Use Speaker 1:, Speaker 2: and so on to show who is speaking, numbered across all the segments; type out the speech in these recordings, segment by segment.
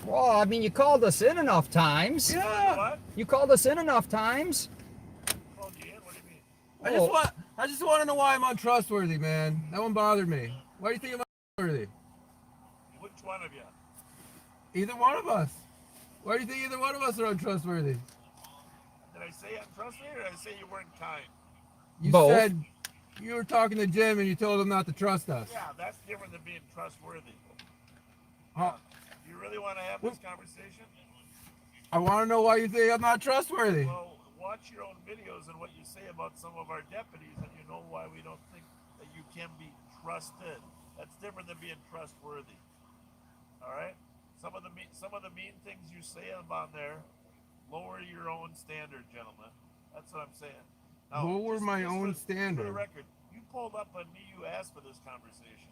Speaker 1: Well, I mean, you called us in enough times.
Speaker 2: Yeah. What?
Speaker 1: You called us in enough times.
Speaker 2: Called you in? What do you mean?
Speaker 3: I just want to know why I'm untrustworthy, man. That one bothered me. Why do you think I'm untrustworthy?
Speaker 2: Which one of you?
Speaker 3: Either one of us. Why do you think either one of us are untrustworthy?
Speaker 2: Did I say untrustworthy or did I say you weren't kind?
Speaker 3: You
Speaker 1: Both.
Speaker 3: said you were talking to Jim and you told him not to trust us.
Speaker 2: Yeah, that's different than being trustworthy.
Speaker 3: Huh.
Speaker 2: Do you really want to have this conversation?
Speaker 3: I want to know why you think I'm not trustworthy.
Speaker 2: Well, watch your own videos and what you say about some of our deputies, and you know why we don't think that you can be trusted. That's different than being trustworthy. All right. Some of the mean things you say on there lower your own standard, gentlemen. That's what I'm saying. Now,
Speaker 3: Lower my own standard.
Speaker 2: For the record, you pulled up on me. You asked for this conversation.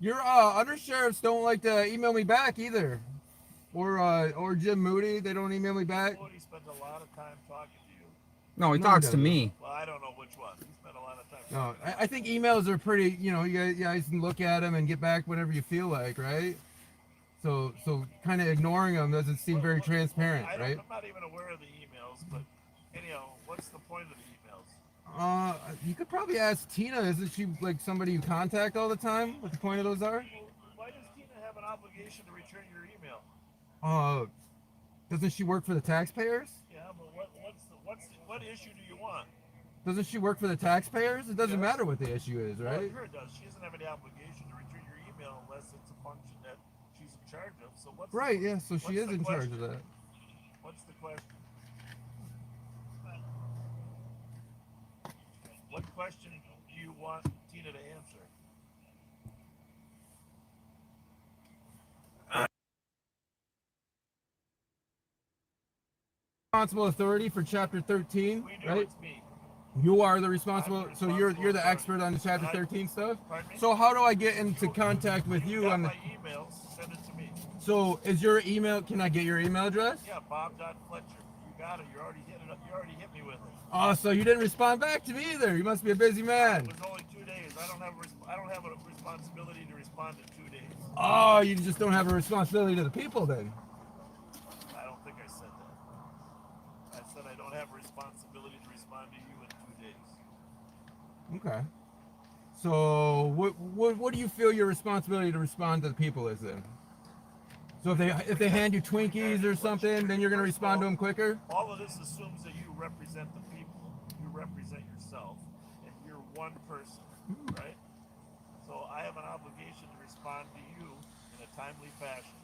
Speaker 3: Your undersheriffs don't like to email me back either, or Jim Moody. They don't email me back.
Speaker 2: Moody spends a lot of time talking to you.
Speaker 1: No, he talks to me.
Speaker 2: Well, I don't know which one. He spent a lot of time.
Speaker 3: No, I think emails are pretty. You know, you guys can look at them and get back whenever you feel like, right? So kind of ignoring them doesn't seem very transparent, right?
Speaker 2: I'm not even aware of the emails, but anyhow, what's the point of the emails?
Speaker 3: You could probably ask Tina. Isn't she like somebody you contact all the time? What the point of those are?
Speaker 2: Why does Tina have an obligation to return your email?
Speaker 3: Doesn't she work for the taxpayers?
Speaker 2: Yeah, but what issue do you want?
Speaker 3: Doesn't she work for the taxpayers? It doesn't matter what the issue is, right?
Speaker 2: Well, sure it does. She doesn't have any obligation to return your email unless it's a function that she's in charge of. So what's
Speaker 3: right? Yeah. So she is in charge of that.
Speaker 2: What's the question? What question do you want Tina to answer?
Speaker 3: Responsible authority for Chapter 13,
Speaker 2: We do.
Speaker 3: right?
Speaker 2: It's me.
Speaker 3: You are the responsible. So you're the expert on the Chapter 13 stuff.
Speaker 2: Pardon me?
Speaker 3: So how do I get into contact with you on the?
Speaker 2: My emails. Send it to me.
Speaker 3: So is your email? Can I get your email address?
Speaker 2: Yeah, Bob.Fletcher. You got it. You already hit it up. You already hit me with it.
Speaker 3: Oh, so you didn't respond back to me either. You must be a busy man.
Speaker 2: It was only 2 days. I don't have a responsibility to respond in 2 days.
Speaker 3: Oh, you just don't have a responsibility to the people then.
Speaker 2: I don't think I said that. I said I don't have a responsibility to respond to you in 2 days.
Speaker 3: Okay. So what do you feel your responsibility to respond to the people is then? So if they hand you Twinkies or something, then you're gonna respond to them quicker?
Speaker 2: All of this assumes that you represent the people. You represent yourself, and you're one person, right? So I have an obligation to respond to you in a timely fashion,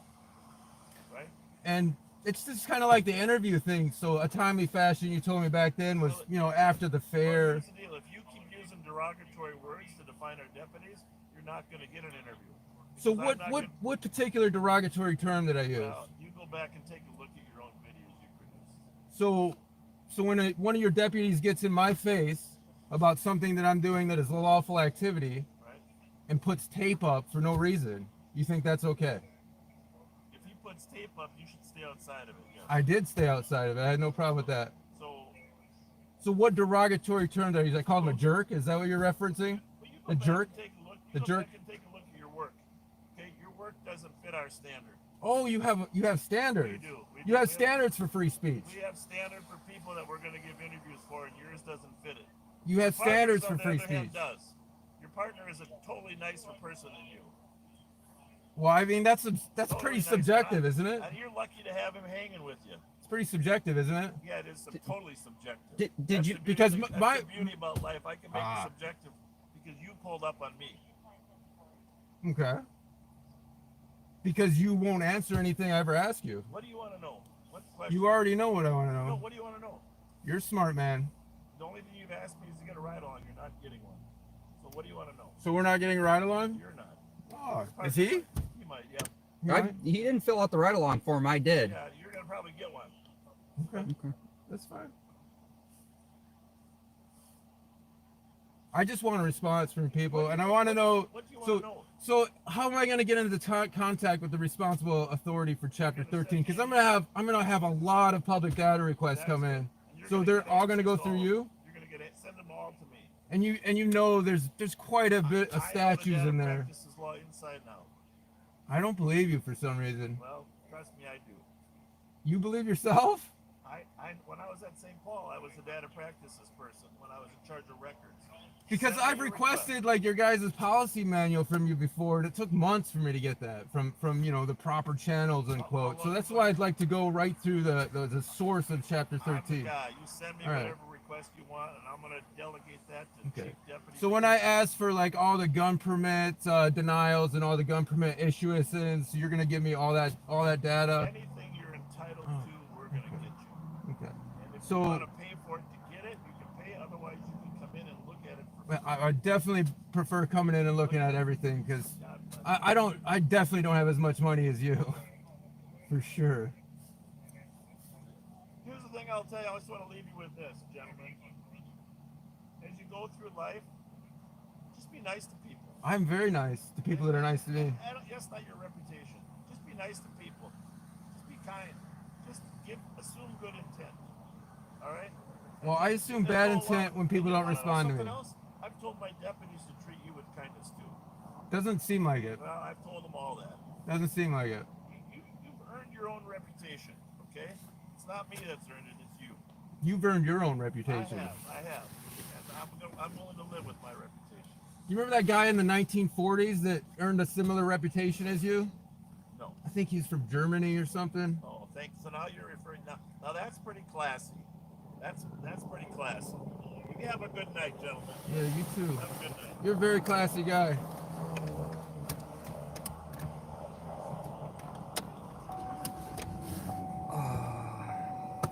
Speaker 2: right?
Speaker 3: And it's just kind of like the interview thing. So a timely fashion, you told me back then, was, you know, after the fair.
Speaker 2: Here's the deal. If you keep using derogatory words to define our deputies, you're not going to get an interview.
Speaker 3: So what particular derogatory term did I use?
Speaker 2: Well, you go back and take a look at your own videos you produced.
Speaker 3: So when one of your deputies gets in my face about something that I'm doing that is a lawful activity,
Speaker 2: right,
Speaker 3: and puts tape up for no reason, you think that's okay?
Speaker 2: If he puts tape up, you should stay outside of it. Yeah.
Speaker 3: I did stay outside of it. I had no problem with that.
Speaker 2: So
Speaker 3: what derogatory term did I use? I called him a jerk? Is that what you're referencing?
Speaker 2: A
Speaker 3: jerk?
Speaker 2: The jerk? Back and take a look at your work. Okay, your work doesn't fit our standard.
Speaker 3: Oh, you have standards.
Speaker 2: We do.
Speaker 3: You have standards for free speech.
Speaker 2: We have standard for people that we're going to give interviews for, and yours doesn't fit it.
Speaker 3: You have standards for free speech.
Speaker 2: Does. Your partner is a totally nicer person than you.
Speaker 3: Well, I mean, that's
Speaker 2: totally
Speaker 3: pretty
Speaker 2: nice
Speaker 3: subjective,
Speaker 2: guy.
Speaker 3: isn't it?
Speaker 2: And you're lucky to have him hanging with you.
Speaker 3: It's pretty subjective, isn't it?
Speaker 2: Yeah, it is totally subjective.
Speaker 1: Did you?
Speaker 3: Because
Speaker 2: that's the beauty about life. I can make it subjective because you pulled up on me.
Speaker 3: Okay. Because you won't answer anything I ever ask you.
Speaker 2: What do you want to know? What question?
Speaker 3: You already know what I want to know.
Speaker 2: No, what do you want to know?
Speaker 3: You're a smart man.
Speaker 2: The only thing you've asked me is to get a ride along. You're not getting one. So what do you want to know?
Speaker 3: So we're not getting a ride along?
Speaker 2: You're not.
Speaker 3: Oh, is he?
Speaker 2: He might, yeah.
Speaker 1: He didn't fill out the ride along form. I did.
Speaker 2: Yeah, you're going to probably get one.
Speaker 3: Okay. That's fine. I just want a response from people, and I want to know.
Speaker 2: What do you want to know?
Speaker 3: So how am I going to get into contact with the responsible authority for Chapter 13? Because I'm gonna have a lot of public data requests come in. So they're all going to go through you.
Speaker 2: You're going to send them all to me.
Speaker 3: And you know there's quite a bit of statutes in there.
Speaker 2: This is law inside now.
Speaker 3: I don't believe you for some reason.
Speaker 2: Well, trust me, I do.
Speaker 3: You believe yourself?
Speaker 2: When I was at St. Paul, I was a data practices person when I was in charge of records.
Speaker 3: Because
Speaker 2: Send me
Speaker 3: I've
Speaker 2: your
Speaker 3: requested like your guys' policy manual from you before, and it took months for me to get that from the proper channels and quote. So that's why I'd like to go right through the source of chapter
Speaker 2: I'm the
Speaker 3: 13.
Speaker 2: guy. You send me
Speaker 3: All right.
Speaker 2: whatever request you want, and I'm gonna delegate that to
Speaker 3: Okay.
Speaker 2: Chief Deputy.
Speaker 3: So when I ask for like all the gun permits denials and all the gun permit issuances, you're gonna give me all that data.
Speaker 2: Anything you're entitled to, we're gonna get you.
Speaker 3: Okay.
Speaker 2: And if
Speaker 3: So-
Speaker 2: you want to pay for it to get it, you can pay. Otherwise, you can come in and look at it for free.
Speaker 3: I definitely prefer coming in and looking at everything because I definitely don't have as much money as you, for sure.
Speaker 2: Here's the thing I'll tell you. I just want to leave you with this, gentlemen. As you go through life, just be nice to people.
Speaker 3: I'm very nice to people that are nice to me.
Speaker 2: That's not your reputation. Just be nice to people. Just be kind. Just assume good intent. All right?
Speaker 3: Well, I assume bad intent when people don't respond to me.
Speaker 2: Else? I've told my deputies to treat you with kindness too.
Speaker 3: Doesn't seem like it.
Speaker 2: Well, I've told them all that.
Speaker 3: Doesn't seem like it.
Speaker 2: You've earned your own reputation, okay? It's not me that's earned it, it's you.
Speaker 3: You've earned your own reputation.
Speaker 2: I have. And I'm willing to live with my reputation.
Speaker 3: You remember that guy in the 1940s that earned a similar reputation as you?
Speaker 2: No.
Speaker 3: I think he's from Germany or something.
Speaker 2: Oh, thanks. So now you're referring now that's pretty classy. That's pretty classy. You have a good night, gentlemen.
Speaker 3: Yeah, you too.
Speaker 2: Have a good night.
Speaker 3: You're a very classy guy.